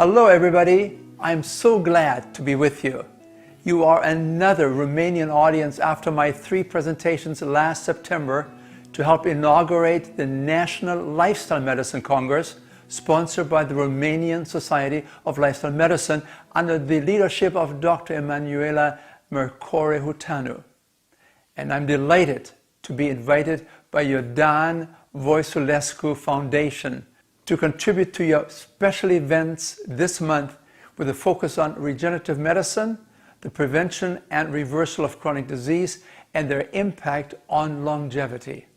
Hello everybody, I'm so glad to be with you. You are another Romanian audience after my 3 presentations last September to help inaugurate the National Lifestyle Medicine Congress sponsored by the Romanian Society of Lifestyle Medicine under the leadership of Dr. Emanuela Mercure-Hutanu. And I'm delighted to be invited by your Dan Voiculescu Foundation to contribute to your special events this month with a focus on regenerative medicine, the prevention and reversal of chronic disease, and their impact on longevity.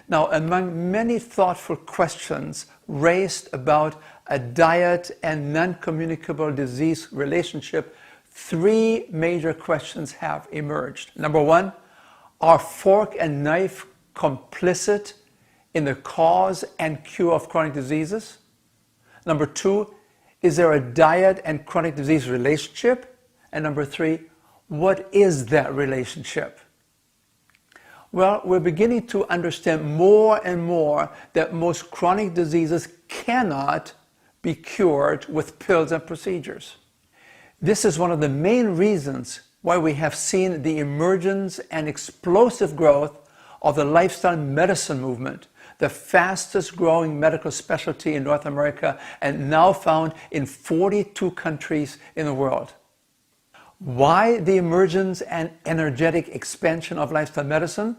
Now, among many thoughtful questions raised about a diet and non-communicable disease relationship, 3 major questions have emerged. Number 1, are fork and knife complicit in the cause and cure of chronic diseases? Number 2, is there a diet and chronic disease relationship? And number 3, what is that relationship? Well, we're beginning to understand more and more that most chronic diseases cannot be cured with pills and procedures. This is one of the main reasons why we have seen the emergence and explosive growth of the lifestyle medicine movement, the fastest growing medical specialty in North America and now found in 42 countries in the world. Why the emergence and energetic expansion of lifestyle medicine?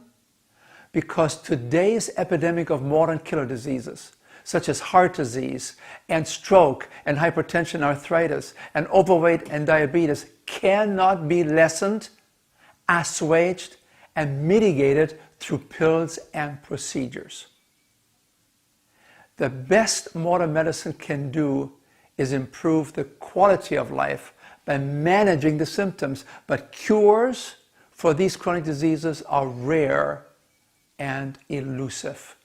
Because today's epidemic of modern killer diseases, such as heart disease and stroke and hypertension, arthritis and overweight and diabetes, cannot be lessened, assuaged, and mitigated through pills and procedures. The best modern medicine can do is improve the quality of life by managing the symptoms, but cures for these chronic diseases are rare and elusive.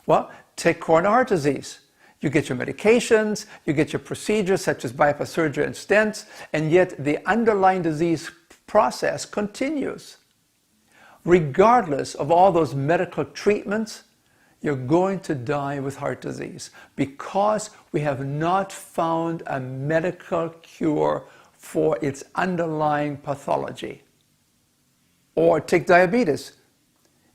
Well, take coronary heart disease. You get your medications, you get your procedures such as bypass surgery and stents, and yet the underlying disease process continues. Regardless of all those medical treatments, you're going to die with heart disease because we have not found a medical cure for its underlying pathology. Or take diabetes.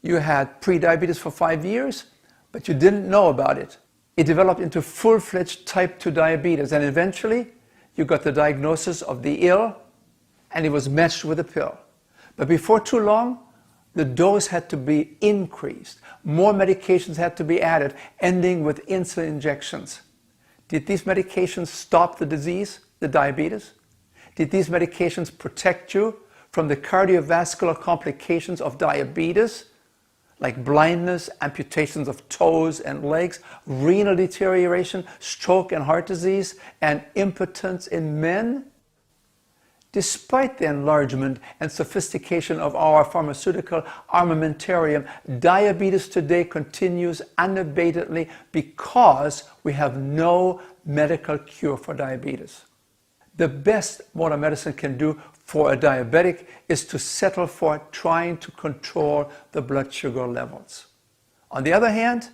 You had pre-diabetes for 5 years, but you didn't know about it. It developed into full-fledged type 2 diabetes, and eventually you got the diagnosis of the ill, and it was matched with a pill. But before too long, the dose had to be increased. More medications had to be added, ending with insulin injections. Did these medications stop the disease, the diabetes? Did these medications protect you from the cardiovascular complications of diabetes, like blindness, amputations of toes and legs, renal deterioration, stroke and heart disease, and impotence in men? Despite the enlargement and sophistication of our pharmaceutical armamentarium, diabetes today continues unabatedly because we have no medical cure for diabetes. The best modern medicine can do for a diabetic is to settle for trying to control the blood sugar levels. On the other hand,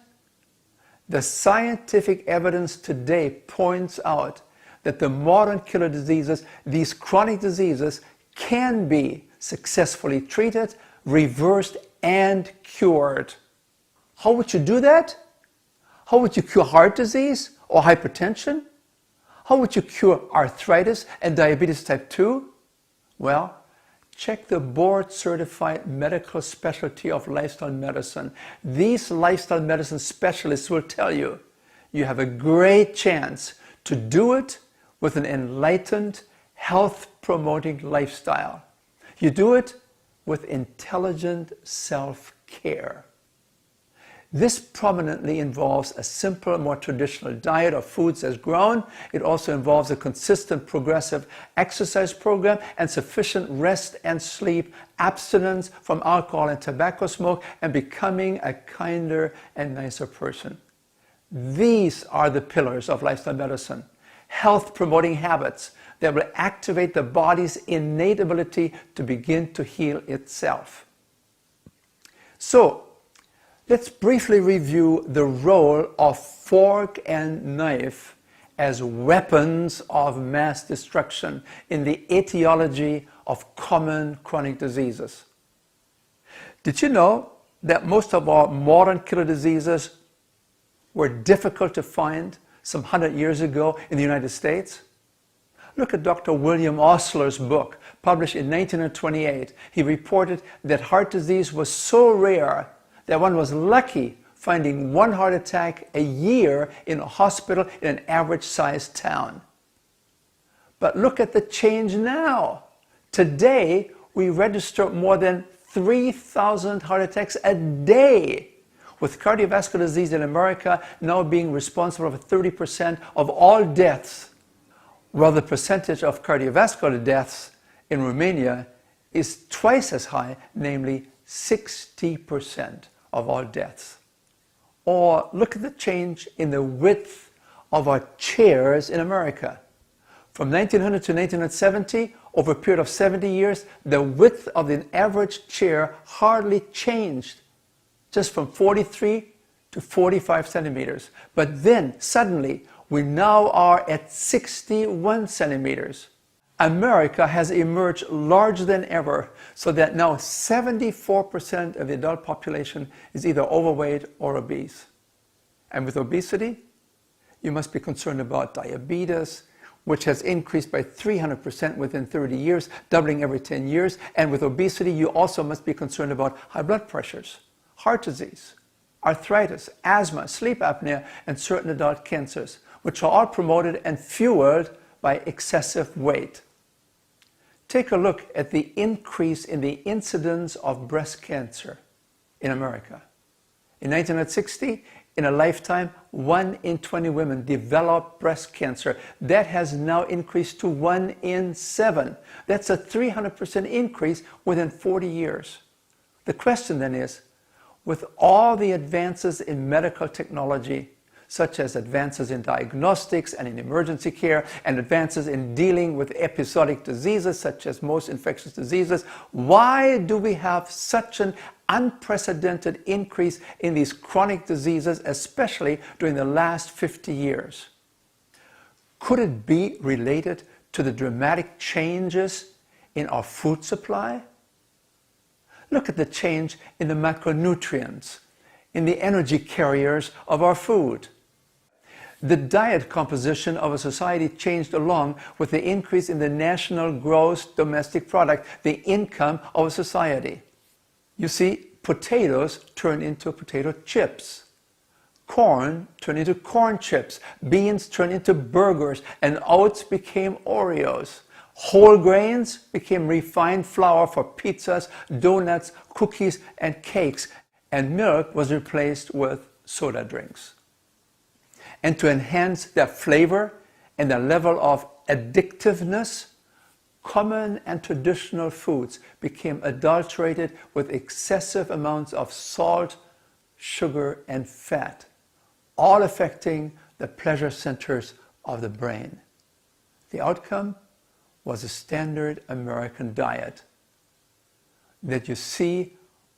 the scientific evidence today points out that the modern killer diseases, these chronic diseases, can be successfully treated, reversed, and cured. How would you do that? How would you cure heart disease or hypertension? How would you cure arthritis and diabetes type 2? Well, check the board-certified medical specialty of lifestyle medicine. These lifestyle medicine specialists will tell you you have a great chance to do it with an enlightened, health-promoting lifestyle. You do it with intelligent self-care. This prominently involves a simple, more traditional diet of foods as grown. It also involves a consistent, progressive exercise program and sufficient rest and sleep, abstinence from alcohol and tobacco smoke, and becoming a kinder and nicer person. These are the pillars of lifestyle medicine. Health-promoting habits that will activate the body's innate ability to begin to heal itself. So, let's briefly review the role of fork and knife as weapons of mass destruction in the etiology of common chronic diseases. Did you know that most of our modern killer diseases were difficult to find some 100 years ago in the United States? Look at Dr. William Osler's book, published in 1928. He reported that heart disease was so rare that one was lucky finding one heart attack a year in a hospital in an average-sized town. But look at the change now. Today, we register more than 3,000 heart attacks a day, with cardiovascular disease in America now being responsible for 30% of all deaths, while the percentage of cardiovascular deaths in Romania is twice as high, namely 60% of all deaths. Or look at the change in the width of our chairs in America. From 1900 to 1970, over a period of 70 years, the width of the average chair hardly changed, just from 43 to 45 centimeters. But then, suddenly, we now are at 61 centimeters. America has emerged larger than ever, so that now 74% of the adult population is either overweight or obese. And with obesity, you must be concerned about diabetes, which has increased by 300% within 30 years, doubling every 10 years. And with obesity, you also must be concerned about high blood pressures, heart disease, arthritis, asthma, sleep apnea, and certain adult cancers, which are all promoted and fueled by excessive weight. Take a look at the increase in the incidence of breast cancer in America. In 1960, in a lifetime, 1 in 20 women developed breast cancer. That has now increased to 1 in 7. That's a 300% increase within 40 years. The question then is, with all the advances in medical technology, such as advances in diagnostics and in emergency care, and advances in dealing with episodic diseases such as most infectious diseases, why do we have such an unprecedented increase in these chronic diseases, especially during the last 50 years? Could it be related to the dramatic changes in our food supply? Look at the change in the macronutrients, in the energy carriers of our food. The diet composition of a society changed along with the increase in the national gross domestic product, the income of a society. You see, potatoes turn into potato chips. Corn turned into corn chips. Beans turned into burgers, and oats became Oreos. Whole grains became refined flour for pizzas, donuts, cookies, and cakes. And milk was replaced with soda drinks. And to enhance their flavor and their level of addictiveness, common and traditional foods became adulterated with excessive amounts of salt, sugar, and fat, all affecting the pleasure centers of the brain. The outcome was a standard American diet that you see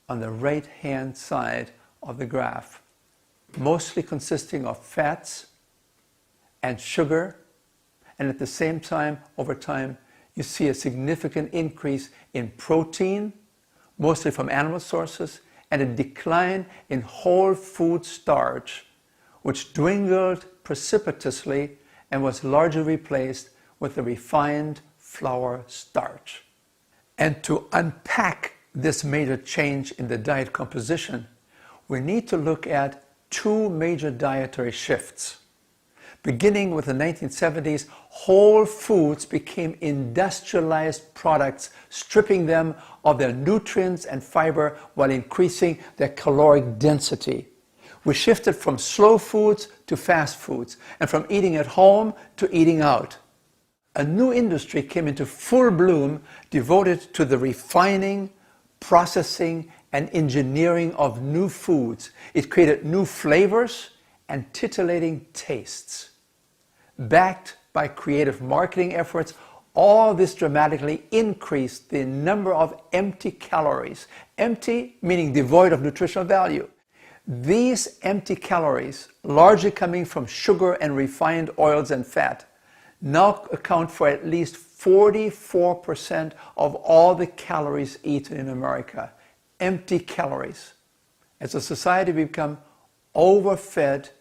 on the right-hand side of the graph, mostly consisting of fats and sugar, and at the same time, over time, you see a significant increase in protein, mostly from animal sources, and a decline in whole food starch, which dwindled precipitously and was largely replaced with the refined flour starch. And to unpack this major change in the diet composition, we need to look at two major dietary shifts. Beginning with the 1970s, whole foods became industrialized products, stripping them of their nutrients and fiber while increasing their caloric density. We shifted from slow foods to fast foods, and from eating at home to eating out. A new industry came into full bloom devoted to the refining, processing, and engineering of new foods. It created new flavors and titillating tastes. Backed by creative marketing efforts, all this dramatically increased the number of empty calories. Empty meaning devoid of nutritional value. These empty calories, largely coming from sugar and refined oils and fat, now account for at least 44% of all the calories eaten in America. Empty calories. As a society, we become overfed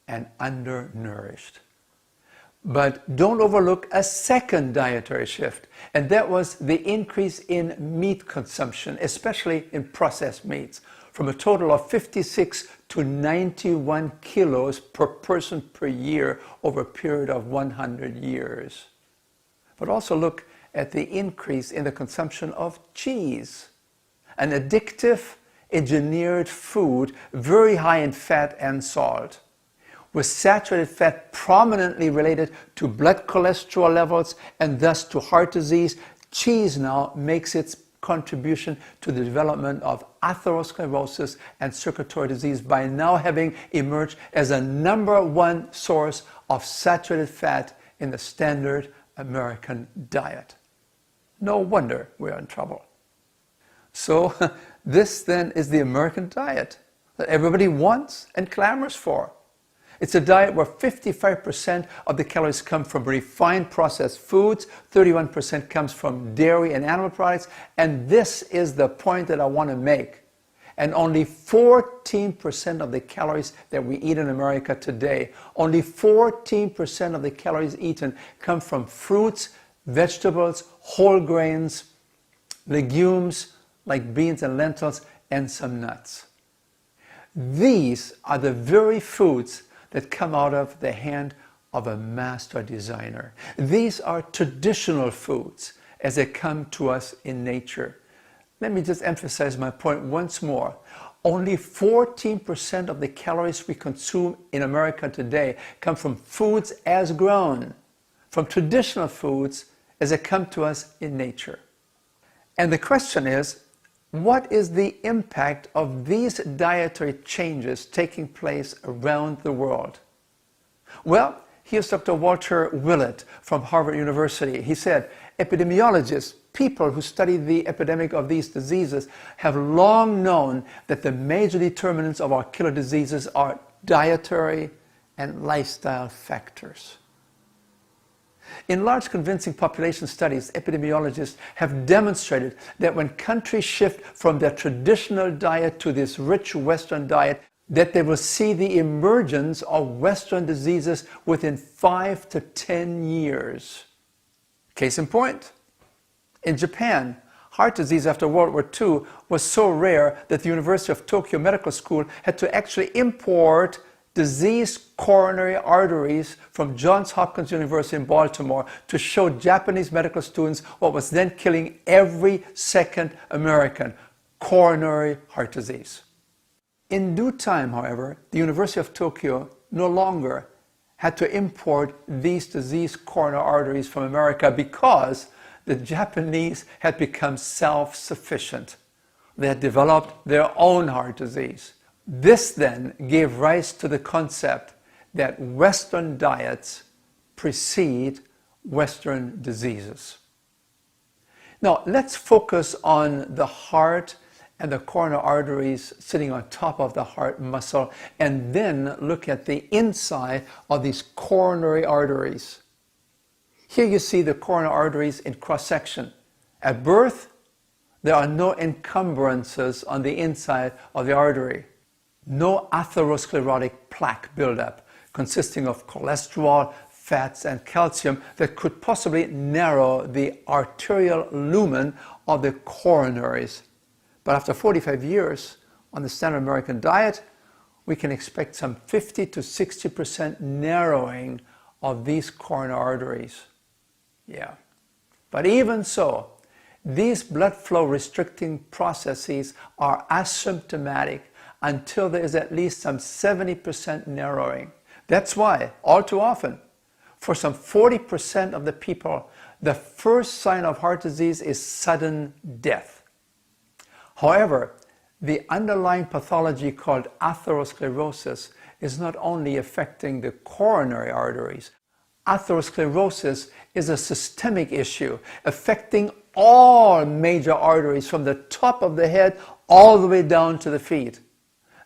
and undernourished. But don't overlook a second dietary shift, and that was the increase in meat consumption, especially in processed meats, from a total of 56 to 91 kilos per person per year over a period of 100 years. But also look at the increase in the consumption of cheese, an addictive, engineered food very high in fat and salt, with saturated fat prominently related to blood cholesterol levels and thus to heart disease. Cheese now makes its contribution to the development of atherosclerosis and circulatory disease by now having emerged as a #1 source of saturated fat in the standard American diet. No wonder we're in trouble. So this then is the American diet that everybody wants and clamors for. It's a diet where 55% of the calories come from refined processed foods, 31% comes from dairy and animal products, and this is the point that I want to make. And only 14% of the calories that we eat in America today, only 14% of the calories eaten come from fruits, vegetables, whole grains, legumes like beans and lentils, and some nuts. These are the very foods that come out of the hand of a master designer. These are traditional foods as they come to us in nature. Let me just emphasize my point once more. Only 14% of the calories we consume in America today come from foods as grown, from traditional foods as they come to us in nature. And the question is, what is the impact of these dietary changes taking place around the world? Well, here's Dr. Walter Willett from Harvard University. He said, epidemiologists, people who study the epidemic of these diseases, have long known that the major determinants of our killer diseases are dietary and lifestyle factors. In large convincing population studies, epidemiologists have demonstrated that when countries shift from their traditional diet to this rich Western diet, that they will see the emergence of Western diseases within 5 to 10 years. Case in point, in Japan, heart disease after World War II was so rare that the University of Tokyo Medical School had to actually import diseased coronary arteries from Johns Hopkins University in Baltimore to show Japanese medical students what was then killing every second American, coronary heart disease. In due time, however, the University of Tokyo no longer had to import these diseased coronary arteries from America because the Japanese had become self-sufficient. They had developed their own heart disease. This then gave rise to the concept that Western diets precede Western diseases. Now, let's focus on the heart and the coronary arteries sitting on top of the heart muscle, and then look at the inside of these coronary arteries. Here you see the coronary arteries in cross-section. At birth, there are no encumbrances on the inside of the artery. No atherosclerotic plaque buildup consisting of cholesterol, fats, and calcium that could possibly narrow the arterial lumen of the coronaries. But after 45 years on the standard American diet, we can expect some 50 to 60% narrowing of these coronary arteries. Yeah. But even so, these blood flow restricting processes are asymptomatic until there is at least some 70% narrowing. That's why, all too often, for some 40% of the people, the first sign of heart disease is sudden death. However, the underlying pathology called atherosclerosis is not only affecting the coronary arteries. Atherosclerosis is a systemic issue affecting all major arteries from the top of the head all the way down to the feet.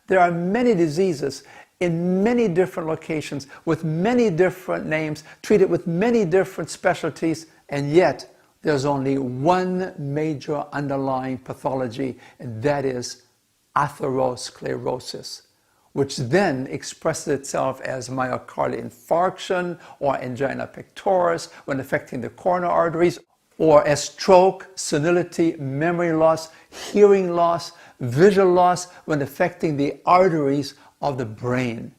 There are many diseases in many different locations with many different names, treated with many different specialties, and yet there's only one major underlying pathology, and that is atherosclerosis, which then expresses itself as myocardial infarction or angina pectoris when affecting the coronary arteries, or as stroke, senility, memory loss, hearing loss, visual loss when affecting the arteries of the brain.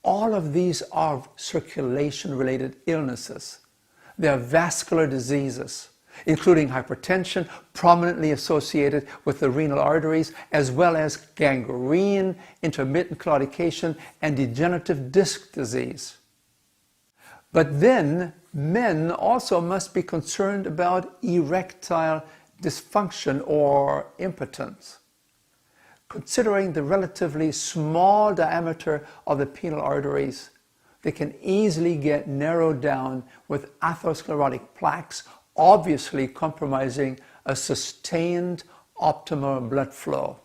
All of these are circulation-related illnesses. They are vascular diseases, including hypertension, prominently associated with the renal arteries, as well as gangrene, intermittent claudication, and degenerative disc disease. But then, men also must be concerned about erectile dysfunction or impotence. Considering the relatively small diameter of the penile arteries, they can easily get narrowed down with atherosclerotic plaques, obviously compromising a sustained optimal blood flow.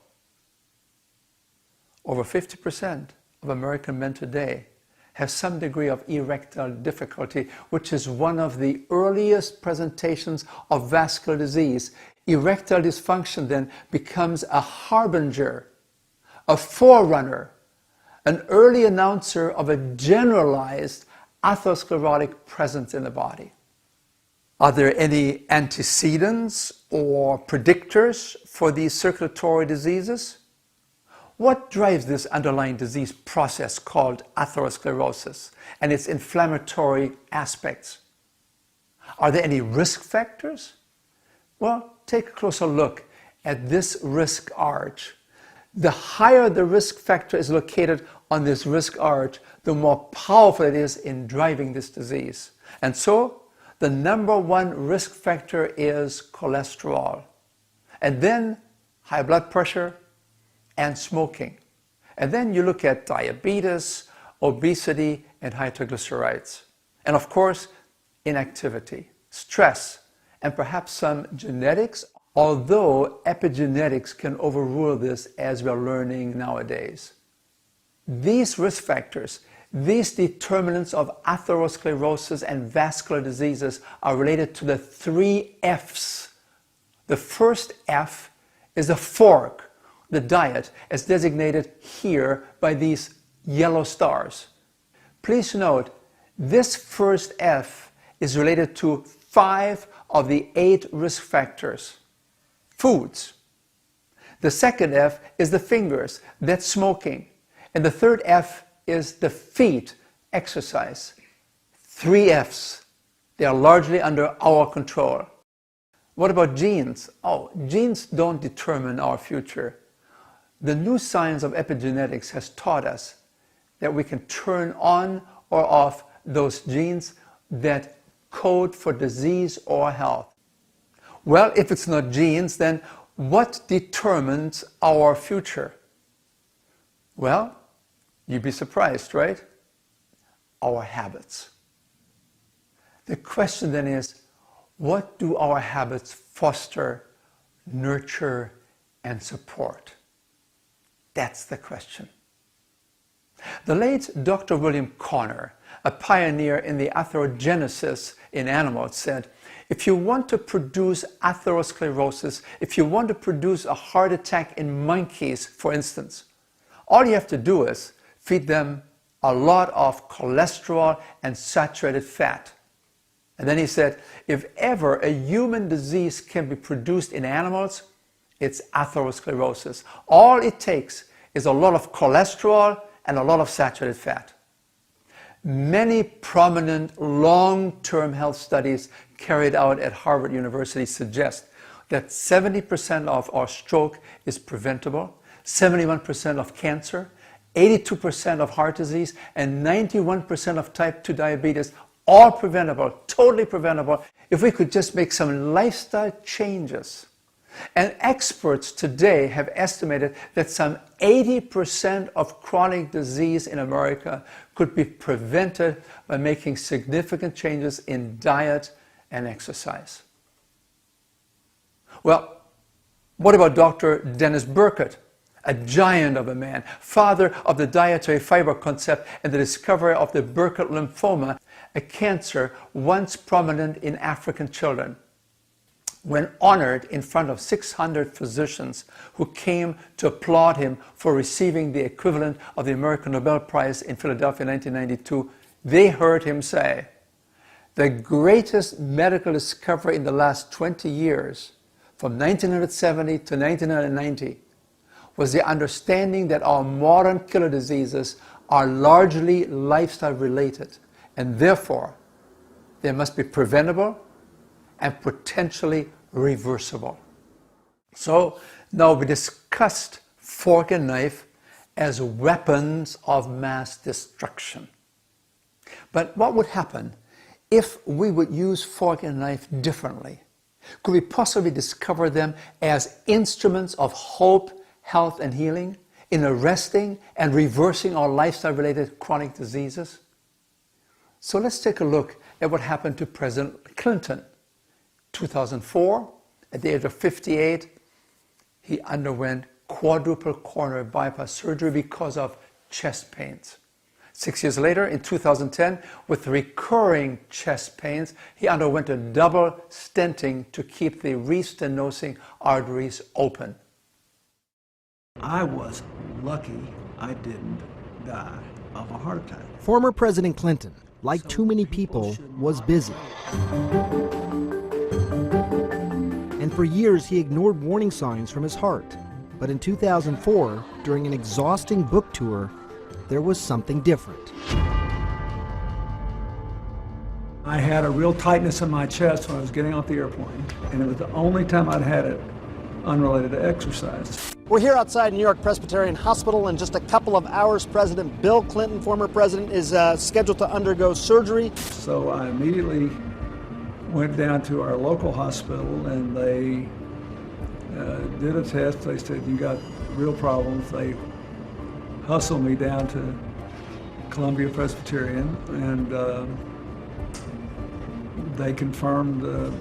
Over 50% of American men today have some degree of erectile difficulty, which is one of the earliest presentations of vascular disease. Erectile dysfunction then becomes a harbinger, a forerunner, an early announcer of a generalized atherosclerotic presence in the body. Are there any antecedents or predictors for these circulatory diseases? What drives this underlying disease process called atherosclerosis and its inflammatory aspects? Are there any risk factors? Well, take a closer look at this risk arch. The higher the risk factor is located on this risk arch, the more powerful it is in driving this disease. And so, the number one risk factor is cholesterol, and then high blood pressure and smoking. And then you look at diabetes, obesity, and high triglycerides. And of course, inactivity, stress, and perhaps some genetics, although epigenetics can overrule this, as we're learning nowadays. These risk factors, these determinants of atherosclerosis and vascular diseases are related to the 3 F's. The first F is the fork, the diet, as designated here by these yellow stars. Please note, this first F is related to 5 of the 8 risk factors. Foods. The second F is the fingers, that's smoking. And the third F is the feet, exercise. 3 F's. They are largely under our control. What about genes? Oh, genes don't determine our future. The new science of epigenetics has taught us that we can turn on or off those genes that code for disease or health. Well, if it's not genes, then what determines our future? Well, you'd be surprised, right? Our habits. The question then is, what do our habits foster, nurture, and support? That's the question. The late Dr. William Connor, a pioneer in the atherogenesis in animals, said, if you want to produce atherosclerosis, if you want to produce a heart attack in monkeys, for instance, all you have to do is feed them a lot of cholesterol and saturated fat. And then he said, if ever a human disease can be produced in animals, it's atherosclerosis. All it takes is a lot of cholesterol and a lot of saturated fat. Many prominent long-term health studies carried out at Harvard University suggest that 70% of our stroke is preventable, 71% of cancer, 82% of heart disease, and 91% of type 2 diabetes, all preventable, totally preventable, if we could just make some lifestyle changes. And experts today have estimated that some 80% of chronic disease in America could be prevented by making significant changes in diet and exercise. Well, what about Dr. Dennis Burkett, a giant of a man, father of the dietary fiber concept and the discovery of the Burkitt lymphoma, a cancer once prominent in African children. When honored in front of 600 physicians who came to applaud him for receiving the equivalent of the American Nobel Prize in Philadelphia in 1992, they heard him say, "The greatest medical discovery in the last 20 years, from 1970 to 1990, was the understanding that our modern killer diseases are largely lifestyle related, and therefore they must be preventable and potentially reversible." So now we discussed fork and knife as weapons of mass destruction. But what would happen if we would use fork and knife differently? Could we possibly discover them as instruments of hope, health, and healing in arresting and reversing our lifestyle-related chronic diseases? So let's take a look at what happened to President Clinton. 2004, at the age of 58, he underwent quadruple coronary bypass surgery because of chest pains. 6 years later, in 2010, with recurring chest pains, he underwent a double stenting to keep the restenosing arteries open. I was lucky I didn't die of a heart attack. Former President Clinton, like too many people, was busy. And for years he ignored warning signs from his heart. But in 2004, during an exhausting book tour, there was something different. I had a real tightness in my chest when I was getting off the airplane, and it was the only time I'd had it unrelated to exercise. We're here outside New York Presbyterian Hospital. In just a couple of hours, President Bill Clinton, former president, is scheduled to undergo surgery. So I immediately went down to our local hospital, and they did a test. They said, "You got real problems." They hustled me down to Columbia Presbyterian, and they confirmed the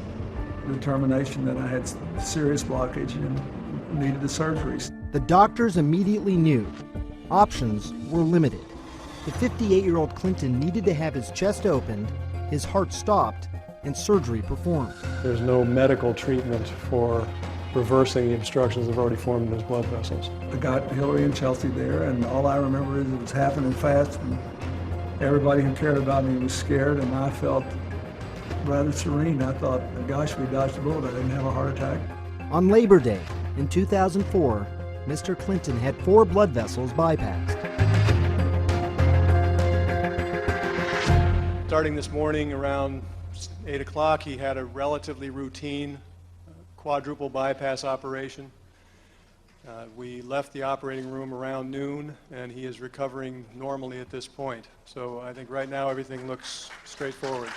determination that I had serious blockage and needed the surgeries. The doctors immediately knew options were limited. The 58-year-old Clinton needed to have his chest opened, his heart stopped, and surgery performed. There's no medical treatment for reversing the obstructions that have already formed in his blood vessels. I got Hillary and Chelsea there, and all I remember is it was happening fast, and everybody who cared about me was scared, and I felt rather serene. I thought, gosh, we dodged a bullet. I didn't have a heart attack. On Labor Day in 2004, Mr. Clinton had 4 blood vessels bypassed. Starting this morning around 8 o'clock, he had a relatively routine quadruple bypass operation. We left the operating room around noon, and he is recovering normally at this point. So I think right now everything looks straightforward.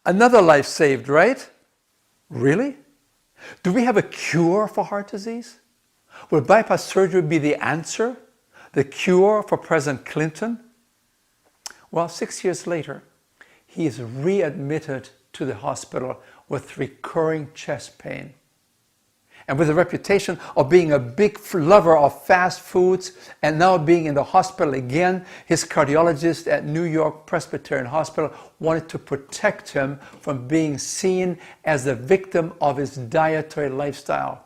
Another life saved, right? Really? Do we have a cure for heart disease? Will bypass surgery be the answer? The cure for President Clinton? Well, 6 years later, he is readmitted to the hospital with recurring chest pain. And with a reputation of being a big lover of fast foods and now being in the hospital again, his cardiologist at New York Presbyterian Hospital wanted to protect him from being seen as the victim of his dietary lifestyle.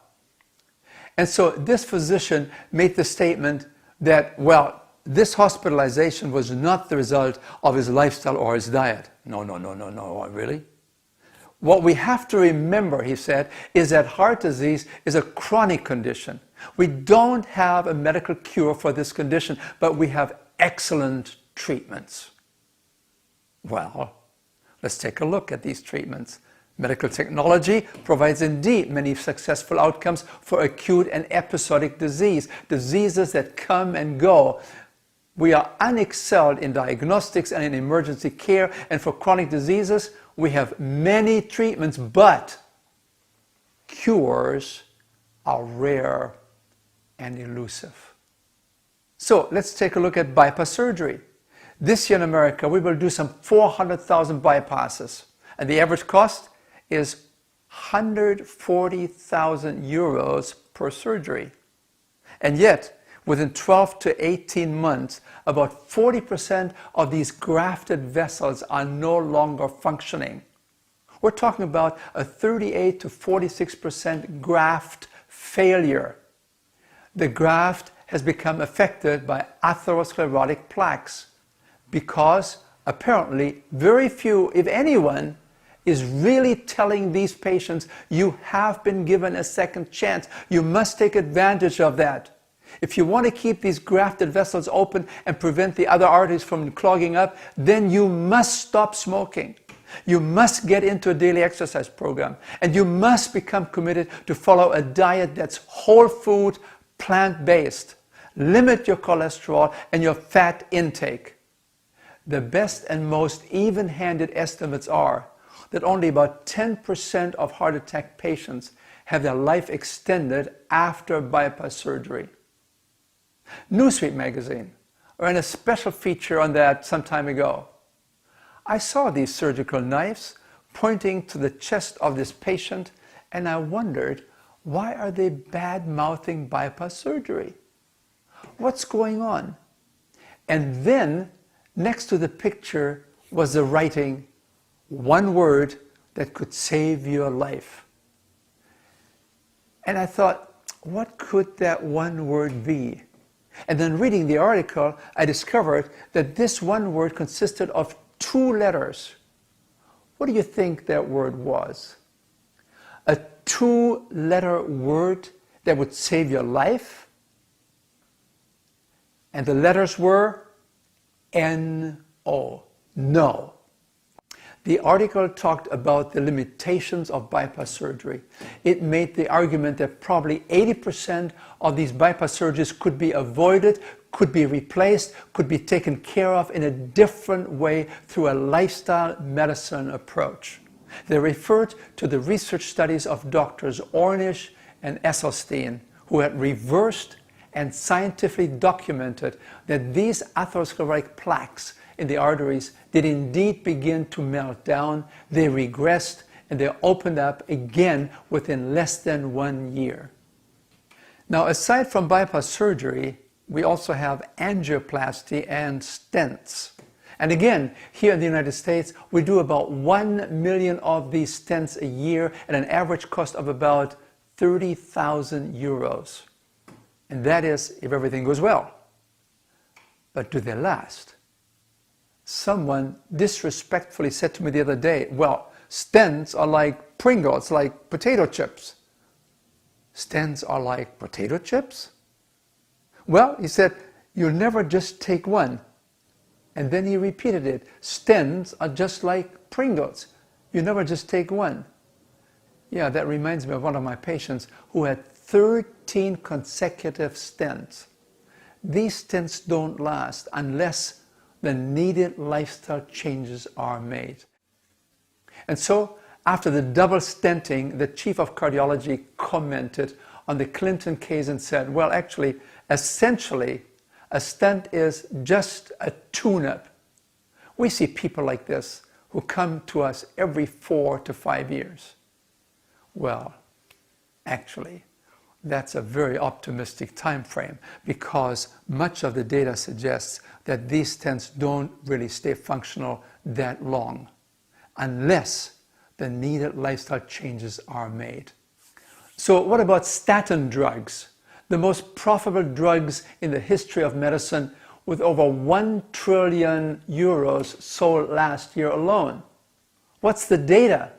And so this physician made the statement that, well, this hospitalization was not the result of his lifestyle or his diet. No, really? What we have to remember, he said, is that heart disease is a chronic condition. We don't have a medical cure for this condition, but we have excellent treatments. Well, let's take a look at these treatments. Medical technology provides indeed many successful outcomes for acute and episodic diseases that come and go. We are unexcelled in diagnostics and in emergency care, and for chronic diseases, we have many treatments, but cures are rare and elusive. So let's take a look at bypass surgery. This year in America, we will do some 400,000 bypasses, and the average cost is 140,000 euros per surgery. And yet, within 12 to 18 months, about 40% of these grafted vessels are no longer functioning. We're talking about a 38 to 46% graft failure. The graft has become affected by atherosclerotic plaques because apparently very few, if anyone, is really telling these patients, you have been given a second chance. You must take advantage of that. If you want to keep these grafted vessels open and prevent the other arteries from clogging up, then you must stop smoking. You must get into a daily exercise program, and you must become committed to follow a diet that's whole food, plant-based. Limit your cholesterol and your fat intake. The best and most even-handed estimates are that only about 10% of heart attack patients have their life extended after bypass surgery. Newsweek magazine ran a special feature on that some time ago. I saw these surgical knives pointing to the chest of this patient, and I wondered, why are they bad-mouthing bypass surgery? What's going on? And then, next to the picture was the writing, one word that could save your life. And I thought, what could that one word be? And then reading the article, I discovered that this one word consisted of 2 letters. What do you think that word was? A 2-letter word that would save your life? And the letters were N-O, no. The article talked about the limitations of bypass surgery. It made the argument that probably 80% of these bypass surgeries could be avoided, could be replaced, could be taken care of in a different way through a lifestyle medicine approach. They referred to the research studies of doctors Ornish and Esselstyn, who had reversed and scientifically documented that these atherosclerotic plaques in the arteries did indeed begin to melt down, they regressed, and they opened up again within less than 1 year. Now, aside from bypass surgery, we also have angioplasty and stents. And again, here in the United States, we do about 1 million of these stents a year at an average cost of about 30,000 euros. And that is if everything goes well. But do they last? Someone disrespectfully said to me the other day, well, stents are like Pringles, like potato chips. Stents are like potato chips? Well, he said, you'll never just take one. And then he repeated it. Stents are just like Pringles. You never just take one. Yeah, that reminds me of one of my patients who had 13 consecutive stents. These stents don't last unless the needed lifestyle changes are made. And so, after the double stenting, the chief of cardiology commented on the Clinton case and said, well, actually, essentially, a stent is just a tune-up. We see people like this who come to us every 4 to 5 years. Well, actually, that's a very optimistic time frame because much of the data suggests that these stents don't really stay functional that long unless the needed lifestyle changes are made. So what about statin drugs? The most profitable drugs in the history of medicine, with over 1 trillion euros sold last year alone. What's the data?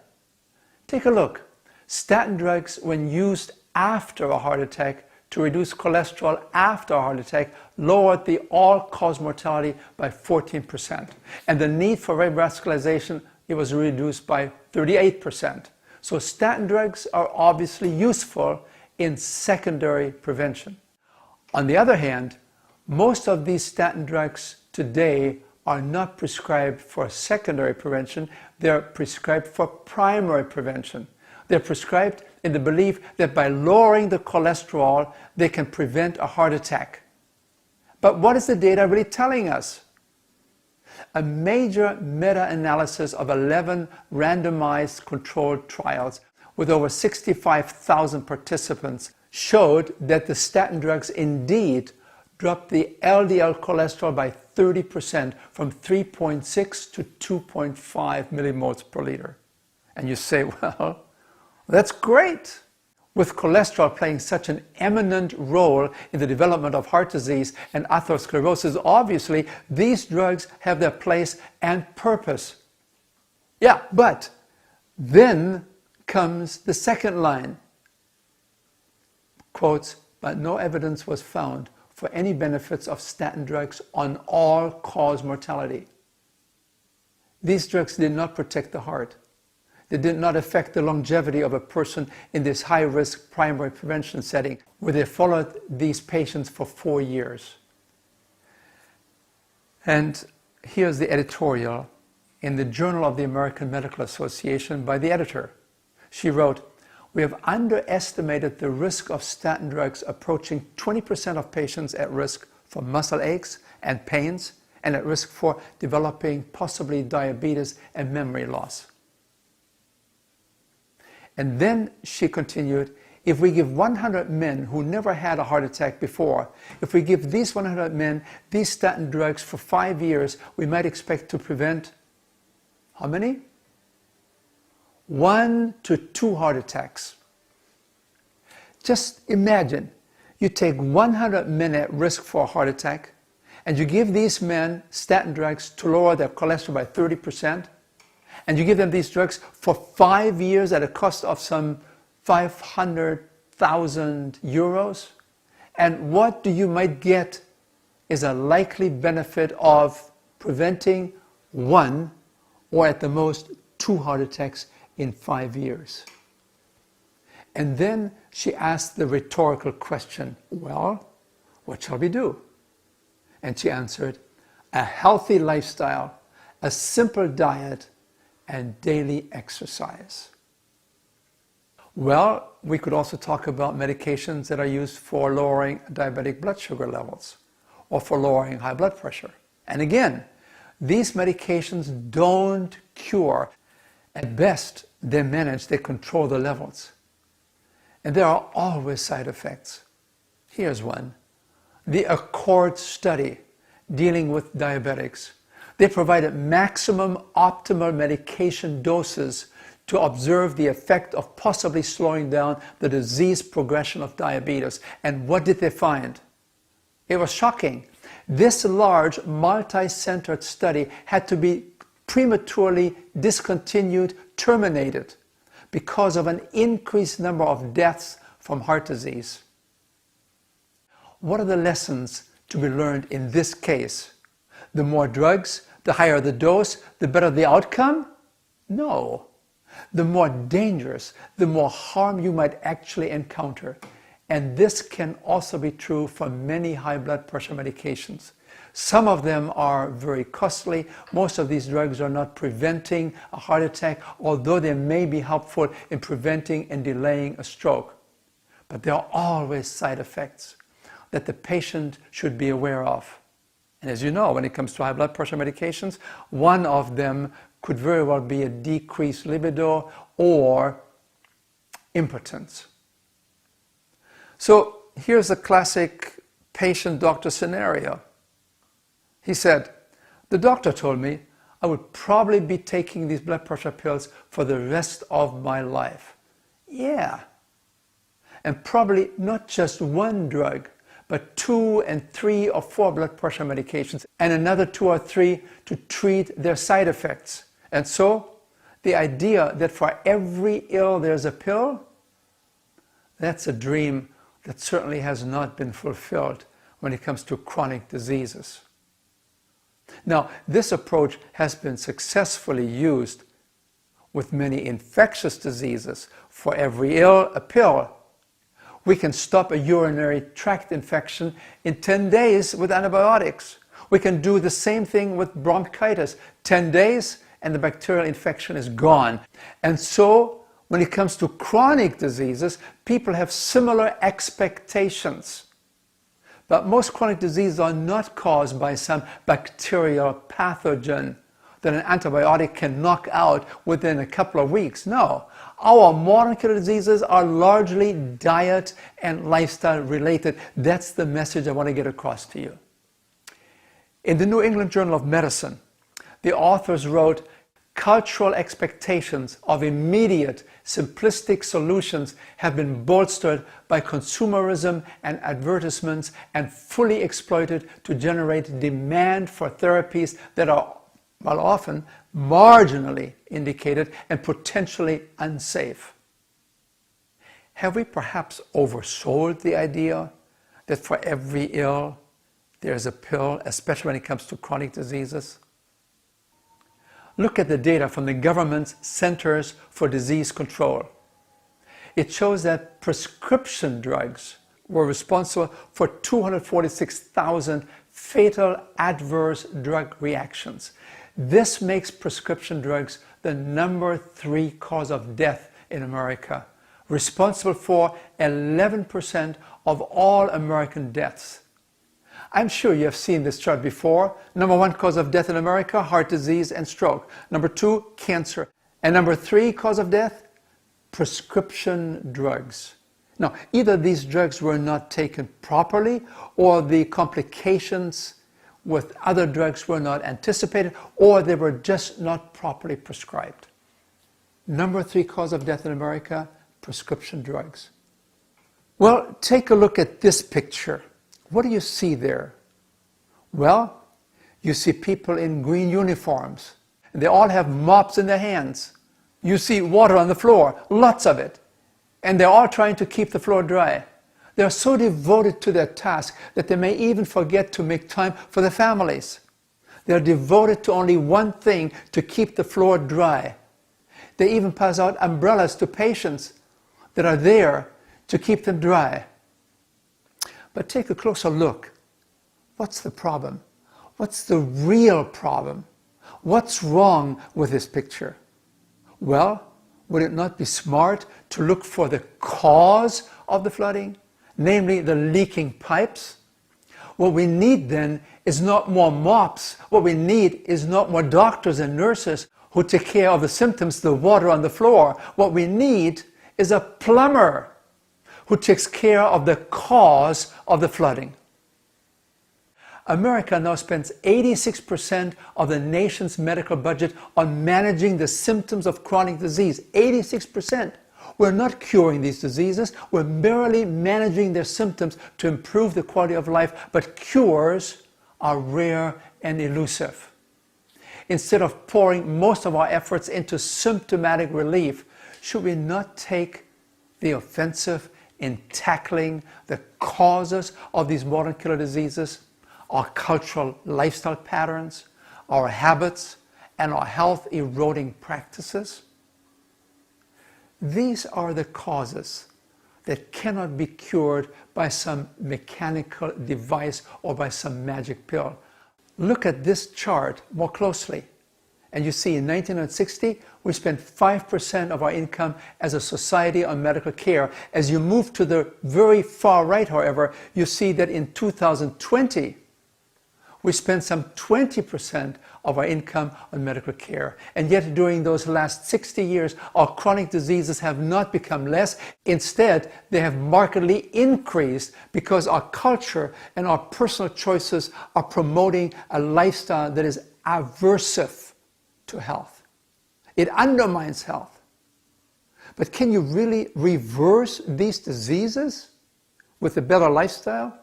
Take a look. Statin drugs, when used after a heart attack to reduce cholesterol after a heart attack, lowered the all-cause mortality by 14%. And the need for revascularization, it was reduced by 38%. So statin drugs are obviously useful in secondary prevention. On the other hand, most of these statin drugs today are not prescribed for secondary prevention, they're prescribed for primary prevention. They're prescribed in the belief that by lowering the cholesterol, they can prevent a heart attack. But what is the data really telling us? A major meta-analysis of 11 randomized controlled trials with over 65,000 participants showed that the statin drugs indeed dropped the LDL cholesterol by 30% from 3.6 to 2.5 millimoles per liter. And you say, well, that's great. With cholesterol playing such an eminent role in the development of heart disease and atherosclerosis, obviously these drugs have their place and purpose. Yeah, but then comes the second line. Quotes, but no evidence was found for any benefits of statin drugs on all-cause mortality. These drugs did not protect the heart. They did not affect the longevity of a person in this high-risk primary prevention setting, where they followed these patients for 4 years. And here's the editorial in the Journal of the American Medical Association by the editor. She wrote, "We have underestimated the risk of statin drugs, approaching 20% of patients at risk for muscle aches and pains and at risk for developing possibly diabetes and memory loss." And then she continued, if we give 100 men who never had a heart attack before, if we give these 100 men these statin drugs for 5 years, we might expect to prevent, how many? 1 to 2 heart attacks. Just imagine, you take 100 men at risk for a heart attack, and you give these men statin drugs to lower their cholesterol by 30%, and you give them these drugs for 5 years at a cost of some 500,000 euros, and what you might get is a likely benefit of preventing 1 or at the most 2 heart attacks in 5 years. And then she asked the rhetorical question, well, what shall we do? And she answered, a healthy lifestyle, a simple diet, and daily exercise. Well, we could also talk about medications that are used for lowering diabetic blood sugar levels or for lowering high blood pressure. And again, these medications don't cure. At best, they manage, they control the levels. And there are always side effects. Here's one. The ACCORD study dealing with diabetics. They provided maximum optimal medication doses to observe the effect of possibly slowing down the disease progression of diabetes. And what did they find? It was shocking. This large multi-centered study had to be prematurely discontinued, terminated, because of an increased number of deaths from heart disease. What are the lessons to be learned in this case? The more drugs, the higher the dose, the better the outcome? No. The more dangerous, the more harm you might actually encounter. And this can also be true for many high blood pressure medications. Some of them are very costly. Most of these drugs are not preventing a heart attack, although they may be helpful in preventing and delaying a stroke. But there are always side effects that the patient should be aware of. And as you know, when it comes to high blood pressure medications, one of them could very well be a decreased libido or impotence. So here's a classic patient-doctor scenario. He said, the doctor told me I would probably be taking these blood pressure pills for the rest of my life. Yeah. And probably not just one drug, but 2 and 3 or 4 blood pressure medications and another 2 or 3 to treat their side effects. And so the idea that for every ill there's a pill, that's a dream that certainly has not been fulfilled when it comes to chronic diseases. Now, this approach has been successfully used with many infectious diseases. For every ill, a pill. We can stop a urinary tract infection in 10 days with antibiotics. We can do the same thing with bronchitis. 10 days and the bacterial infection is gone. And so, when it comes to chronic diseases, people have similar expectations. But most chronic diseases are not caused by some bacterial pathogen. that an antibiotic can knock out within a couple of weeks. No, our modern killer diseases are largely diet and lifestyle related. That's the message I want to get across to you. In the New England Journal of Medicine, the authors wrote, cultural expectations of immediate, simplistic solutions have been bolstered by consumerism and advertisements and fully exploited to generate demand for therapies that are, well, often marginally indicated and potentially unsafe. Have we perhaps oversold the idea that for every ill there's a pill, especially when it comes to chronic diseases? Look at the data from the government's Centers for Disease Control. It shows that prescription drugs were responsible for 246,000 fatal adverse drug reactions. This makes prescription drugs the #3 cause of death in America, responsible for 11% of all American deaths. I'm sure you have seen this chart before. #1 cause of death in America, heart disease and stroke. #2, cancer. And #3 cause of death, prescription drugs. Now, either these drugs were not taken properly, or the complications with other drugs were not anticipated, or they were just not properly prescribed. #3 cause of death in America, prescription drugs. Well, take a look at this picture. What do you see there? Well, you see people in green uniforms. They all have mops in their hands. You see water on the floor, lots of it. And they're all trying to keep the floor dry. They're so devoted to their task that they may even forget to make time for their families. They're devoted to only one thing, to keep the floor dry. They even pass out umbrellas to patients that are there to keep them dry. But take a closer look. What's the problem? What's the real problem? What's wrong with this picture? Well, would it not be smart to look for the cause of the flooding, namely the leaking pipes? What we need then is not more mops. What we need is not more doctors and nurses who take care of the symptoms, the water on the floor. What we need is a plumber who takes care of the cause of the flooding. America now spends 86% of the nation's medical budget on managing the symptoms of chronic disease. 86%. We're not curing these diseases, we're merely managing their symptoms to improve the quality of life, but cures are rare and elusive. Instead of pouring most of our efforts into symptomatic relief, should we not take the offensive in tackling the causes of these modern killer diseases, our cultural lifestyle patterns, our habits, and our health-eroding practices? These are the causes that cannot be cured by some mechanical device or by some magic pill. Look at this chart more closely, and you see in 1960, we spent 5% of our income as a society on medical care. As you move to the very far right, however, you see that in 2020, we spent some 20% of our income on medical care. And yet during those last 60 years, our chronic diseases have not become less. Instead, they have markedly increased because our culture and our personal choices are promoting a lifestyle that is aversive to health. It undermines health. But can you really reverse these diseases with a better lifestyle?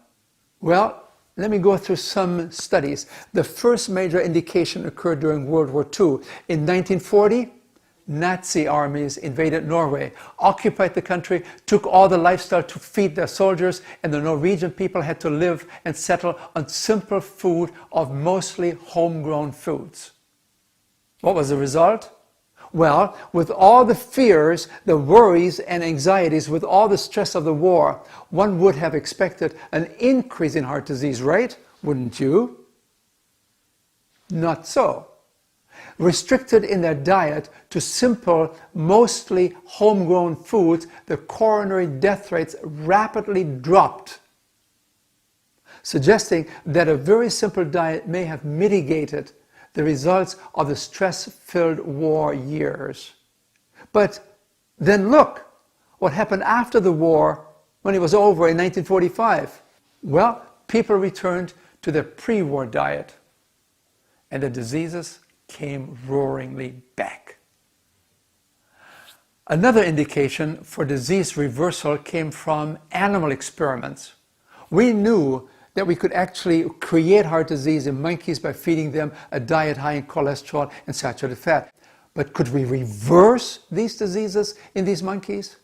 Well, let me go through some studies. The first major indication occurred during World War II. In 1940, Nazi armies invaded Norway, occupied the country, took all the lifestyle to feed their soldiers, and the Norwegian people had to live and settle on simple food of mostly homegrown foods. What was the result? Well, with all the fears, the worries and anxieties, with all the stress of the war, one would have expected an increase in heart disease, right? Wouldn't you? Not so. Restricted in their diet to simple, mostly homegrown foods, the coronary death rates rapidly dropped, suggesting that a very simple diet may have mitigated the results of the stress-filled war years. But then look what happened after the war when it was over in 1945. Well, people returned to their pre-war diet, and the diseases came roaringly back. Another indication for disease reversal came from animal experiments. We knew that we could actually create heart disease in monkeys by feeding them a diet high in cholesterol and saturated fat. But could we reverse these diseases in these monkeys?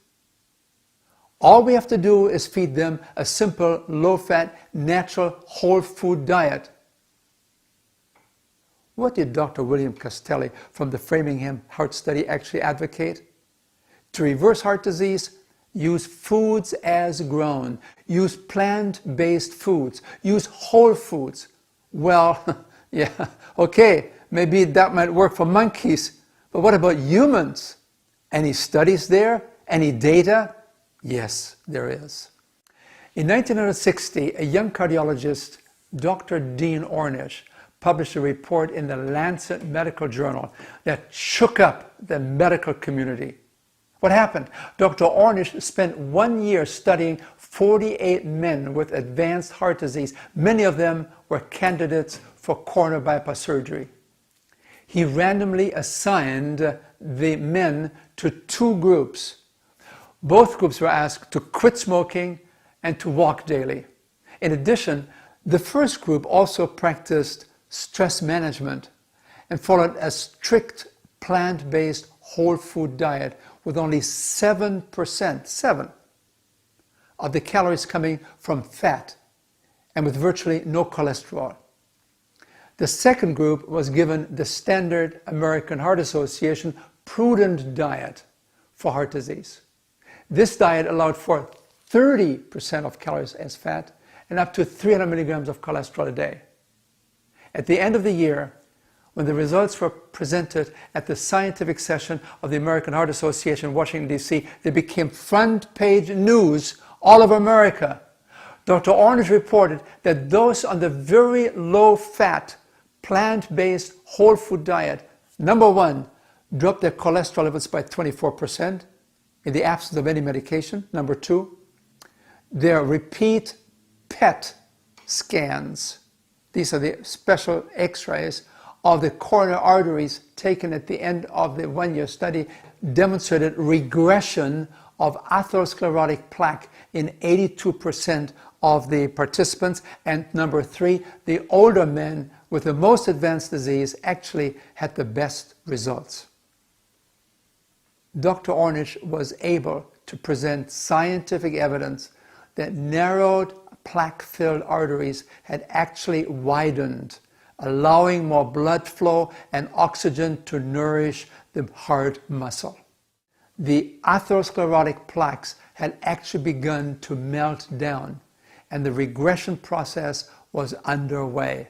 All we have to do is feed them a simple, low-fat, natural, whole food diet. What did Dr. William Castelli from the Framingham Heart Study actually advocate? To reverse heart disease, use foods as grown. Use plant-based foods. Use whole foods. Well, yeah, okay, maybe that might work for monkeys, but what about humans? Any studies there? Any data? Yes, there is. In 1960, a young cardiologist, Dr. Dean Ornish, published a report in the Lancet Medical Journal that shook up the medical community. What happened? Dr. Ornish spent 1 year studying 48 men with advanced heart disease. Many of them were candidates for coronary bypass surgery. He randomly assigned the men to two groups. Both groups were asked to quit smoking and to walk daily. In addition, the first group also practiced stress management and followed a strict plant-based whole food diet with only 7% of the calories coming from fat and with virtually no cholesterol. The second group was given the standard American Heart Association prudent diet for heart disease. This diet allowed for 30% of calories as fat and up to 300 milligrams of cholesterol a day. At the end of the year, when the results were presented at the scientific session of the American Heart Association in Washington, D.C., they became front-page news all over America. Dr. Ornish reported that those on the very low-fat, plant-based whole food diet, number one, dropped their cholesterol levels by 24% in the absence of any medication. Number two, their repeat PET scans, these are the special x-rays of the coronary arteries taken at the end of the 1 year study, demonstrated regression of atherosclerotic plaque in 82% of the participants. And number three, the older men with the most advanced disease actually had the best results. Dr. Ornish was able to present scientific evidence that narrowed plaque-filled arteries had actually widened, allowing more blood flow and oxygen to nourish the heart muscle. The atherosclerotic plaques had actually begun to melt down, and the regression process was underway.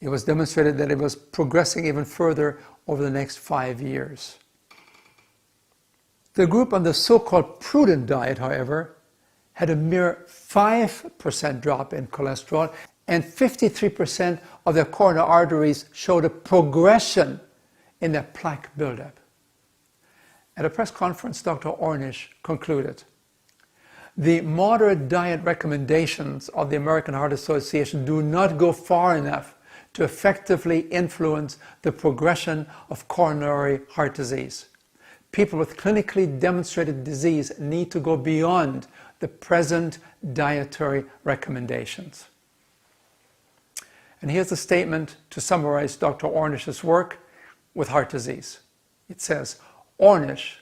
It was demonstrated that it was progressing even further over the next 5 years. The group on the so-called prudent diet, however, had a mere 5% drop in cholesterol, and 53% of their coronary arteries showed a progression in their plaque buildup. At a press conference, Dr. Ornish concluded, "The moderate diet recommendations of the American Heart Association do not go far enough to effectively influence the progression of coronary heart disease. People with clinically demonstrated disease need to go beyond the present dietary recommendations." And here's a statement to summarize Dr. Ornish's work with heart disease. It says, "Ornish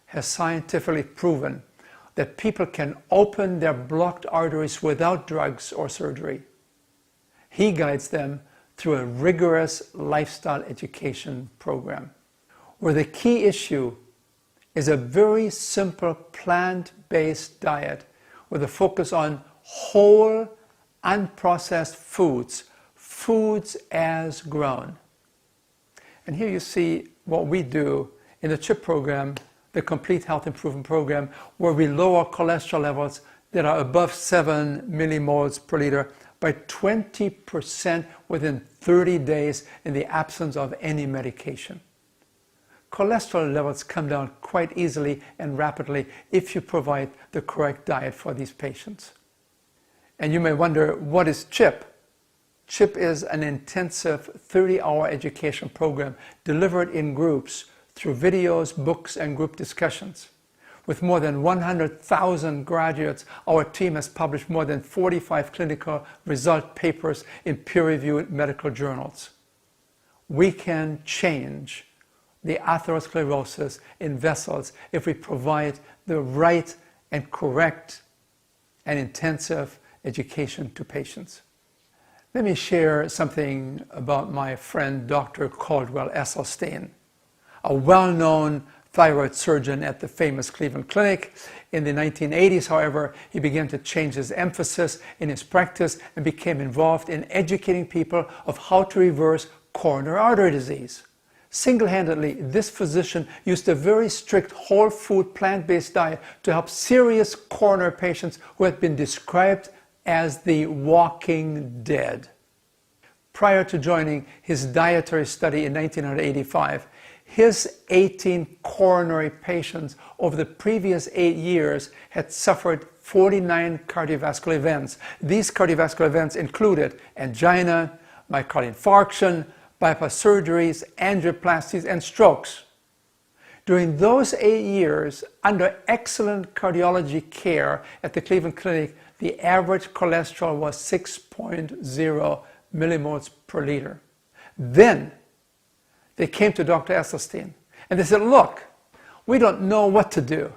has scientifically proven that people can open their blocked arteries without drugs or surgery. He guides them through a rigorous lifestyle education program, where the key issue is a very simple plant-based diet with a focus on whole, unprocessed foods, foods as grown." And here you see what we do in the CHIP program, the Complete Health Improvement Program, where we lower cholesterol levels that are above 7 millimoles per liter by 20% within 30 days in the absence of any medication. Cholesterol levels come down quite easily and rapidly if you provide the correct diet for these patients. And you may wonder, what is CHIP? CHIP is an intensive 30-hour education program delivered in groups through videos, books, and group discussions. With more than 100,000 graduates, our team has published more than 45 clinical result papers in peer-reviewed medical journals. We can change the atherosclerosis in vessels if we provide the right and correct and intensive education to patients. Let me share something about my friend Dr. Caldwell Esselstyn, a well-known thyroid surgeon at the famous Cleveland Clinic. In the 1980s, however, he began to change his emphasis in his practice and became involved in educating people of how to reverse coronary artery disease. Single-handedly, this physician used a very strict whole food plant-based diet to help serious coronary patients who had been described as the walking dead. Prior to joining his dietary study in 1985, his 18 coronary patients over the previous 8 years had suffered 49 cardiovascular events. These cardiovascular events included angina, myocardial infarction, bypass surgeries, angioplasties, and strokes. During those 8 years, under excellent cardiology care at the Cleveland Clinic, the average cholesterol was 6.0 millimoles per liter. Then they came to Dr. Esselstyn and they said, look, we don't know what to do.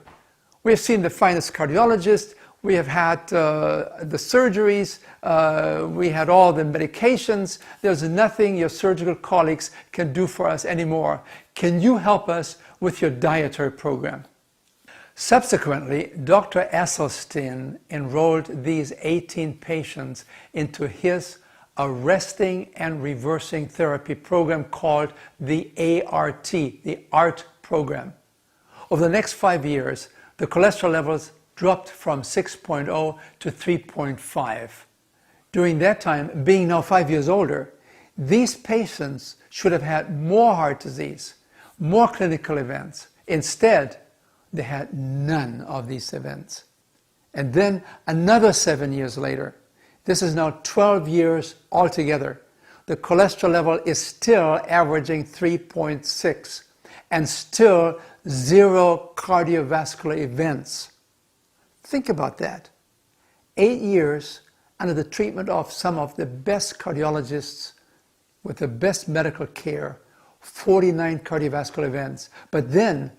We have seen the finest cardiologists, we have had the surgeries, we had all the medications. There's nothing your surgical colleagues can do for us anymore. Can you help us with your dietary program? Subsequently, Dr. Esselstyn enrolled these 18 patients into his arresting and reversing therapy program called the ART, the ART program. Over the next 5 years, the cholesterol levels dropped from 6.0 to 3.5. During that time, being now 5 years older, these patients should have had more heart disease, more clinical events. Instead, they had none of these events. And then another 7 years later, this is now 12 years altogether, the cholesterol level is still averaging 3.6 and still 0 cardiovascular events. Think about that. 8 years under the treatment of some of the best cardiologists with the best medical care, 49 cardiovascular events. But then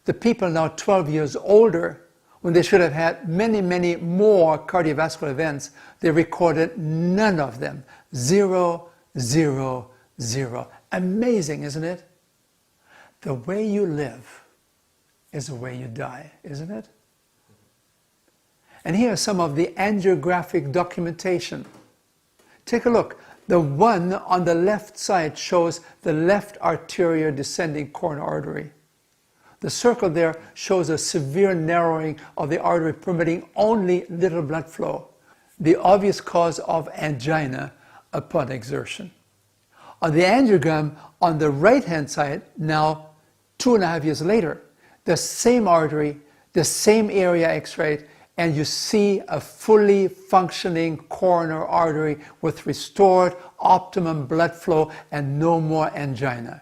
the people now 12 years older, when they should have had many, many more cardiovascular events, they recorded none of them. 0, 0, 0. Amazing, isn't it? The way you live is the way you die, isn't it? And here are some of the angiographic documentation. Take a look. The one on the left side shows the left arterial descending coronary artery. The circle there shows a severe narrowing of the artery permitting only little blood flow, the obvious cause of angina upon exertion. On the angiogram on the right-hand side, now 2.5 years later, the same artery, the same area x-rayed, and you see a fully functioning coronary artery with restored optimum blood flow and no more angina.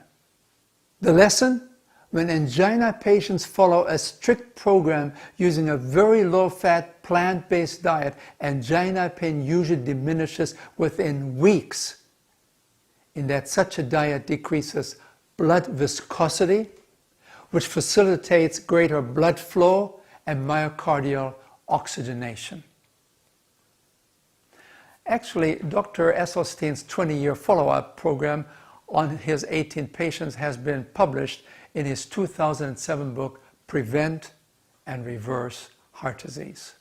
The lesson? When angina patients follow a strict program using a very low-fat plant-based diet, angina pain usually diminishes within weeks, in that such a diet decreases blood viscosity, which facilitates greater blood flow and myocardial oxygenation. Actually, Dr. Esselstyn's 20-year follow-up program on his 18 patients has been published in his 2007 book, Prevent and Reverse Heart Disease.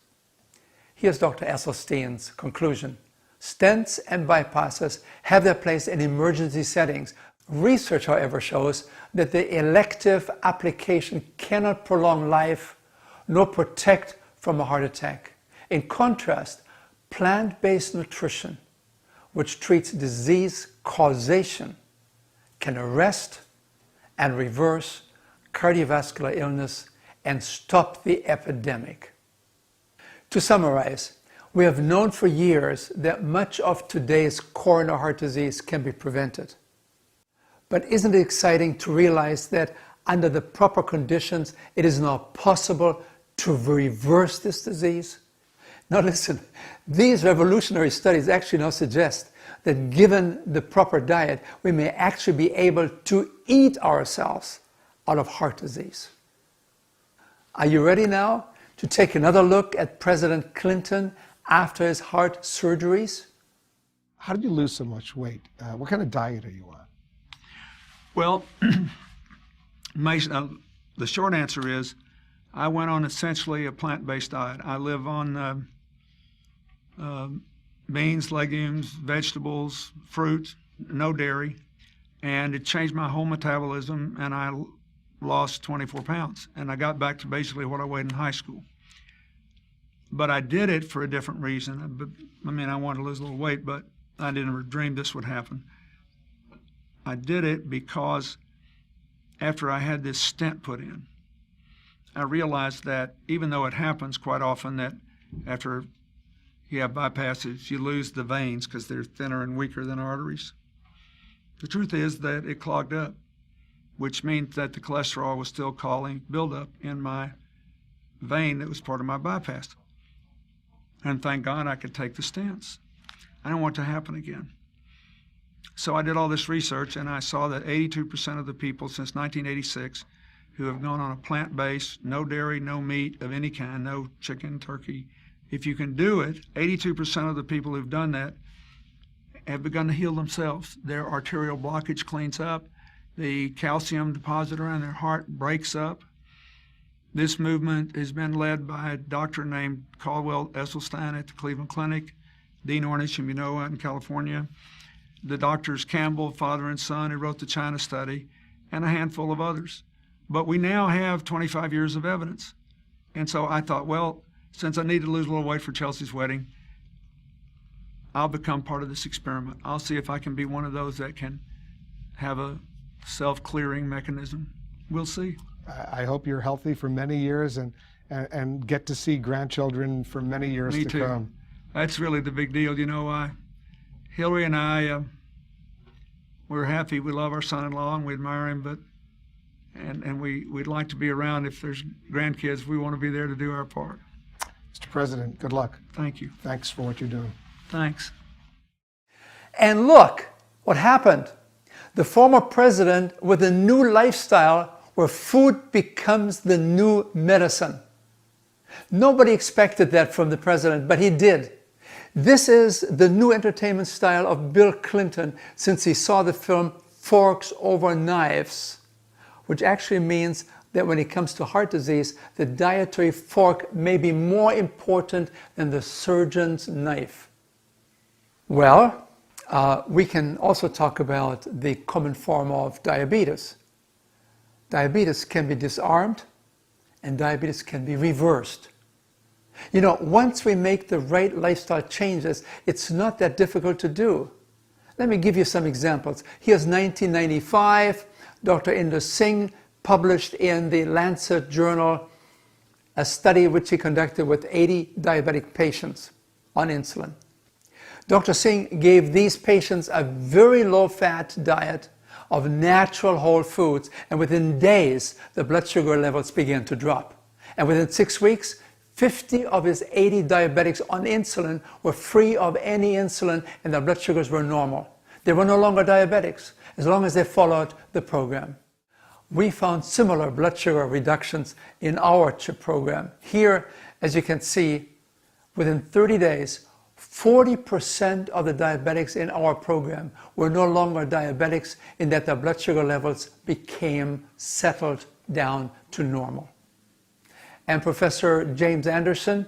Here's Dr. Esselstyn's conclusion. Stents and bypasses have their place in emergency settings. Research, however, shows that the elective application cannot prolong life nor protect from a heart attack. In contrast, plant-based nutrition which treats disease causation, can arrest and reverse cardiovascular illness and stop the epidemic. To summarize, we have known for years that much of today's coronary heart disease can be prevented. But isn't it exciting to realize that under the proper conditions, it is now possible to reverse this disease? Now listen, these revolutionary studies actually now suggest that given the proper diet, we may actually be able to eat ourselves out of heart disease. Are you ready now to take another look at President Clinton after his heart surgeries? How did you lose so much weight? What kind of diet are you on? Well, the short answer is I went on essentially a plant-based diet. I live on beans, legumes, vegetables, fruit, no dairy, and it changed my whole metabolism, and I lost 24 pounds, and I got back to basically what I weighed in high school. But I did it for a different reason. I mean, I wanted to lose a little weight, but I never dreamed this would happen. I did it because after I had this stent put in, I realized that even though it happens quite often that after you have bypasses, you lose the veins because they're thinner and weaker than arteries. The truth is that it clogged up, which means that the cholesterol was still causing buildup in my vein that was part of my bypass. And thank God I could take the stents. I don't want it to happen again. So I did all this research, and I saw that 82% of the people since 1986 who have gone on a plant-based, no dairy, no meat of any kind, no chicken, turkey, if you can do it, 82% of the people who've done that have begun to heal themselves. Their arterial blockage cleans up. The calcium deposit around their heart breaks up. This movement has been led by a doctor named Caldwell Esselstyn at the Cleveland Clinic, Dean Ornish, whom you know, out in California, the doctors Campbell, father and son, who wrote the China study, and a handful of others. But we now have 25 years of evidence. And so I thought, well, since I need to lose a little weight for Chelsea's wedding, I'll become part of this experiment. I'll see if I can be one of those that can have a self-clearing mechanism. We'll see. I hope you're healthy for many years and get to see grandchildren for many years Me to too. come. That's really the big deal. You know, Hillary and I, we're happy. We love our son-in-law and we admire him, but we'd like to be around. If there's grandkids, we want to be there to do our part. Mr. President, good luck. Thank you. Thanks for what you're doing. Thanks. And look what happened. The former president with a new lifestyle where food becomes the new medicine. Nobody expected that from the president, but he did. This is the new entertainment style of Bill Clinton since he saw the film Forks Over Knives, which actually means that when it comes to heart disease, the dietary fork may be more important than the surgeon's knife. Well, we can also talk about the common form of diabetes. Diabetes can be disarmed and diabetes can be reversed. You know, once we make the right lifestyle changes, it's not that difficult to do. Let me give you some examples. Here's 1995, Dr. Inder Singh published in the Lancet journal a study which he conducted with 80 diabetic patients on insulin. Dr. Singh gave these patients a very low-fat diet of natural whole foods, and within days, the blood sugar levels began to drop. And within 6 weeks, 50 of his 80 diabetics on insulin were free of any insulin and their blood sugars were normal. They were no longer diabetics, as long as they followed the program. We found similar blood sugar reductions in our CHIP program. Here, as you can see, within 30 days, 40% of the diabetics in our program were no longer diabetics in that their blood sugar levels became settled down to normal. And Professor James Anderson,